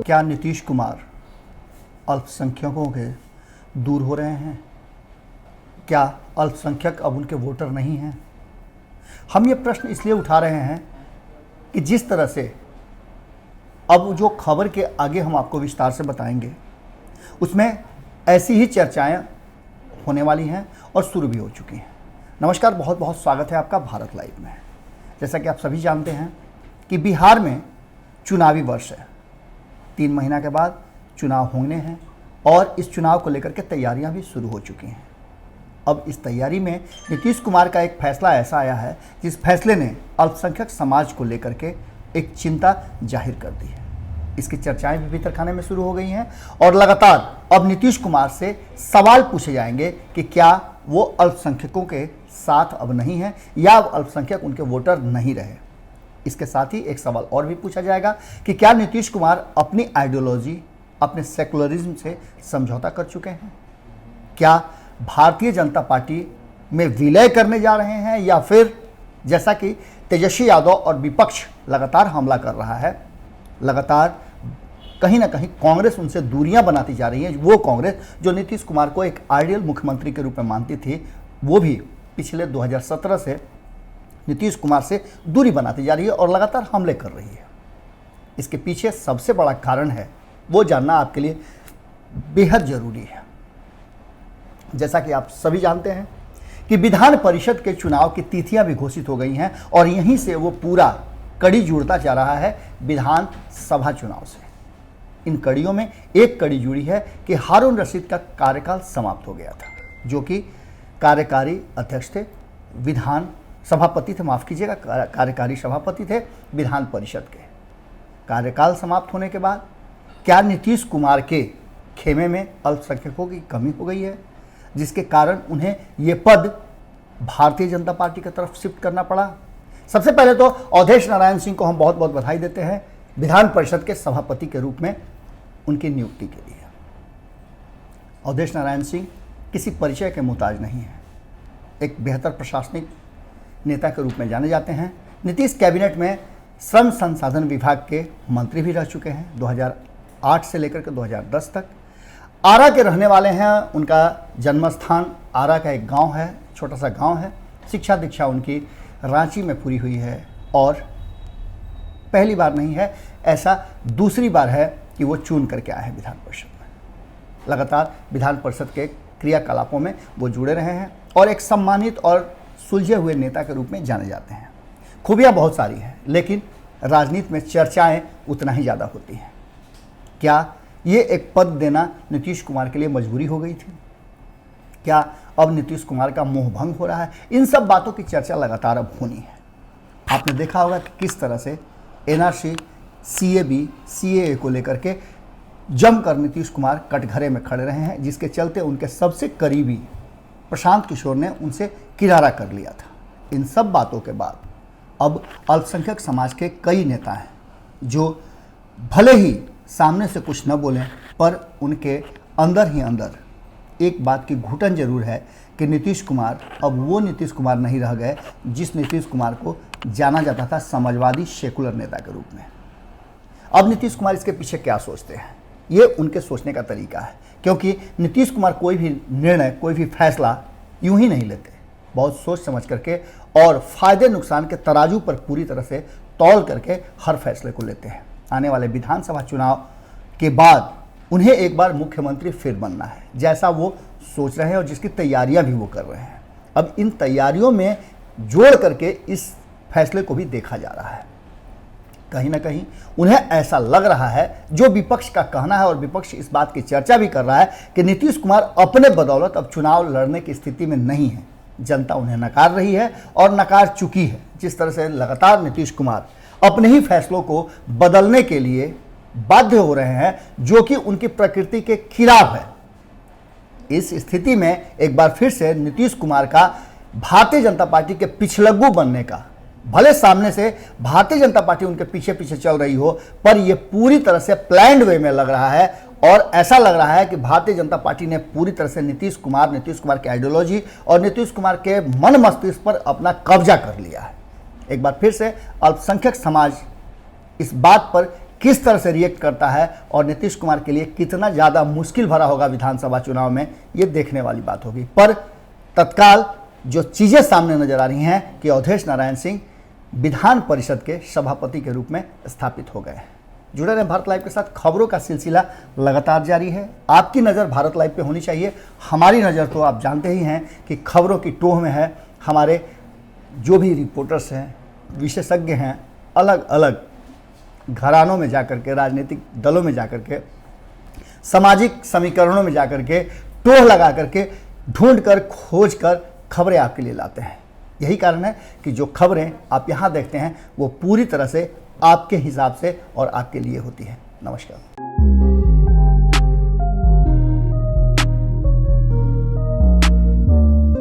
क्या नीतीश कुमार अल्पसंख्यकों के दूर हो रहे हैं? क्या अल्पसंख्यक अब उनके वोटर नहीं हैं? हम ये प्रश्न इसलिए उठा रहे हैं कि जिस तरह से अब जो खबर के आगे हम आपको विस्तार से बताएंगे उसमें ऐसी ही चर्चाएं होने वाली हैं और शुरू भी हो चुकी हैं। नमस्कार, बहुत बहुत स्वागत है आपका भारत लाइव में। जैसा कि आप सभी जानते हैं कि बिहार में चुनावी वर्ष है। 3 महीना के बाद चुनाव होने हैं और इस चुनाव को लेकर के तैयारियां भी शुरू हो चुकी हैं। अब इस तैयारी में नीतीश कुमार का एक फैसला ऐसा आया है जिस फैसले ने अल्पसंख्यक समाज को लेकर के एक चिंता जाहिर कर दी है। इसकी चर्चाएं भी भीतर खाने में शुरू हो गई हैं और लगातार अब नीतीश कुमार से सवाल पूछे जाएंगे कि क्या वो अल्पसंख्यकों के साथ अब नहीं है या अब अल्पसंख्यक उनके वोटर नहीं रहे। इसके साथ ही एक सवाल और भी पूछा जाएगा कि क्या नीतीश कुमार अपनी आइडियोलॉजी, अपने सेकुलरिज्म से समझौता कर चुके हैं? क्या भारतीय जनता पार्टी में विलय करने जा रहे हैं या फिर जैसा कि तेजस्वी यादव और विपक्ष लगातार हमला कर रहा है, लगातार कहीं ना कहीं कांग्रेस उनसे दूरियां बनाती जा रही है। वो कांग्रेस जो नीतीश कुमार को एक आइडियल मुख्यमंत्री के रूप में मानती थी, वो भी पिछले 2017 से नीतीश कुमार से दूरी बनाती जा रही है और लगातार हमले कर रही है। इसके पीछे सबसे बड़ा कारण है वो जानना आपके लिए बेहद जरूरी है। जैसा कि आप सभी जानते हैं कि विधान परिषद के चुनाव की तिथियां भी घोषित हो गई हैं और यहीं से वो पूरा कड़ी जुड़ता जा रहा है विधान सभा चुनाव से। इन कड़ियों में एक कड़ी जुड़ी है कि हारून रशीद का कार्यकाल समाप्त हो गया था, जो कि कार्यकारी अध्यक्ष थे, विधान सभापति थे, माफ कीजिएगा, कार्यकारी सभापति थे विधान परिषद के। कार्यकाल समाप्त होने के बाद क्या नीतीश कुमार के खेमे में अल्पसंख्यकों की कमी हो गई है, जिसके कारण उन्हें ये पद भारतीय जनता पार्टी की तरफ शिफ्ट करना पड़ा? सबसे पहले तो अवधेश नारायण सिंह को हम बहुत बहुत बधाई देते हैं विधान परिषद के सभापति के रूप में उनकी नियुक्ति के लिए। अवधेश नारायण सिंह किसी परिचय के मोहताज नहीं है, एक बेहतर प्रशासनिक नेता के रूप में जाने जाते हैं। नीतीश कैबिनेट में श्रम संसाधन विभाग के मंत्री भी रह चुके हैं 2008 से लेकर के 2010 तक। आरा के रहने वाले हैं, उनका जन्म स्थान आरा का एक गांव है, छोटा सा गांव है। शिक्षा दीक्षा उनकी रांची में पूरी हुई है और पहली बार नहीं है, ऐसा दूसरी बार है कि वो चुन करके आए हैं विधान परिषद में। लगातार विधान परिषद के क्रियाकलापों में वो जुड़े रहे हैं और एक सम्मानित और सुलझे हुए नेता के रूप में जाने जाते हैं। खूबियाँ बहुत सारी हैं, लेकिन राजनीति में चर्चाएं उतना ही ज़्यादा होती हैं। क्या ये एक पद देना नीतीश कुमार के लिए मजबूरी हो गई थी? क्या अब नीतीश कुमार का मोह भंग हो रहा है? इन सब बातों की चर्चा लगातार अब होनी है। आपने देखा होगा कि किस तरह से एनआरसी, सीएबी, सीएए को लेकर के जमकर नीतीश कुमार कटघरे में खड़े रहे हैं, जिसके चलते उनके सबसे करीबी प्रशांत किशोर ने उनसे किनारा कर लिया था। इन सब बातों के बाद अब अल्पसंख्यक समाज के कई नेता हैं जो भले ही सामने से कुछ न बोलें, पर उनके अंदर ही अंदर एक बात की घुटन जरूर है कि नीतीश कुमार अब वो नीतीश कुमार नहीं रह गए जिस नीतीश कुमार को जाना जाता था समाजवादी सेकुलर नेता के रूप में। अब नीतीश कुमार इसके पीछे क्या सोचते हैं, ये उनके सोचने का तरीका है, क्योंकि नीतीश कुमार कोई भी निर्णय, कोई भी फैसला यूं ही नहीं लेते, बहुत सोच समझ करके और फायदे नुकसान के तराजू पर पूरी तरह से तौल करके हर फैसले को लेते हैं। आने वाले विधानसभा चुनाव के बाद उन्हें एक बार मुख्यमंत्री फिर बनना है, जैसा वो सोच रहे हैं और जिसकी तैयारियां भी वो कर रहे हैं। अब इन तैयारियों में जोड़ करके इस फैसले को भी देखा जा रहा है। कहीं ना कहीं उन्हें ऐसा लग रहा है, जो विपक्ष का कहना है और विपक्ष इस बात की चर्चा भी कर रहा है कि नीतीश कुमार अपने बदौलत अब चुनाव लड़ने की स्थिति में नहीं है। जनता उन्हें नकार रही है और नकार चुकी है। जिस तरह से लगातार नीतीश कुमार अपने ही फैसलों को बदलने के लिए बाध्य हो रहे हैं, जो कि उनकी प्रकृति के खिलाफ है। इस स्थिति में एक बार फिर से नीतीश कुमार का भारतीय जनता पार्टी के पिछलग्गू बनने का, भले सामने से भारतीय जनता पार्टी उनके पीछे पीछे चल रही हो, पर यह पूरी तरह से प्लान्ड वे में लग रहा है और ऐसा लग रहा है कि भारतीय जनता पार्टी ने पूरी तरह से नीतीश कुमार की आइडियोलॉजी और नीतीश कुमार के मन मस्तिष्क पर अपना कब्जा कर लिया है। एक बार फिर से अल्पसंख्यक समाज इस बात पर किस तरह से रिएक्ट करता है और नीतीश कुमार के लिए कितना ज़्यादा मुश्किल भरा होगा विधानसभा चुनाव में, ये देखने वाली बात होगी। पर तत्काल जो चीज़ें सामने नजर आ रही हैं कि अवधेश नारायण सिंह विधान परिषद के सभापति के रूप में स्थापित हो गए हैं। जुड़े रहें भारत लाइव के साथ, खबरों का सिलसिला लगातार जारी है। आपकी नज़र भारत लाइव पे होनी चाहिए, हमारी नज़र तो आप जानते ही हैं कि खबरों की टोह में है। हमारे जो भी रिपोर्टर्स हैं, विशेषज्ञ हैं, अलग अलग घरानों में जाकर के, राजनीतिक दलों में जाकर के, सामाजिक समीकरणों में जाकर के, टोह लगा करके, ढूंढ कर, खोज कर खबरें आपके लिए लाते हैं। यही कारण है कि जो खबरें आप यहाँ देखते हैं वो पूरी तरह से आपके हिसाब से और आपके लिए होती है। नमस्कार।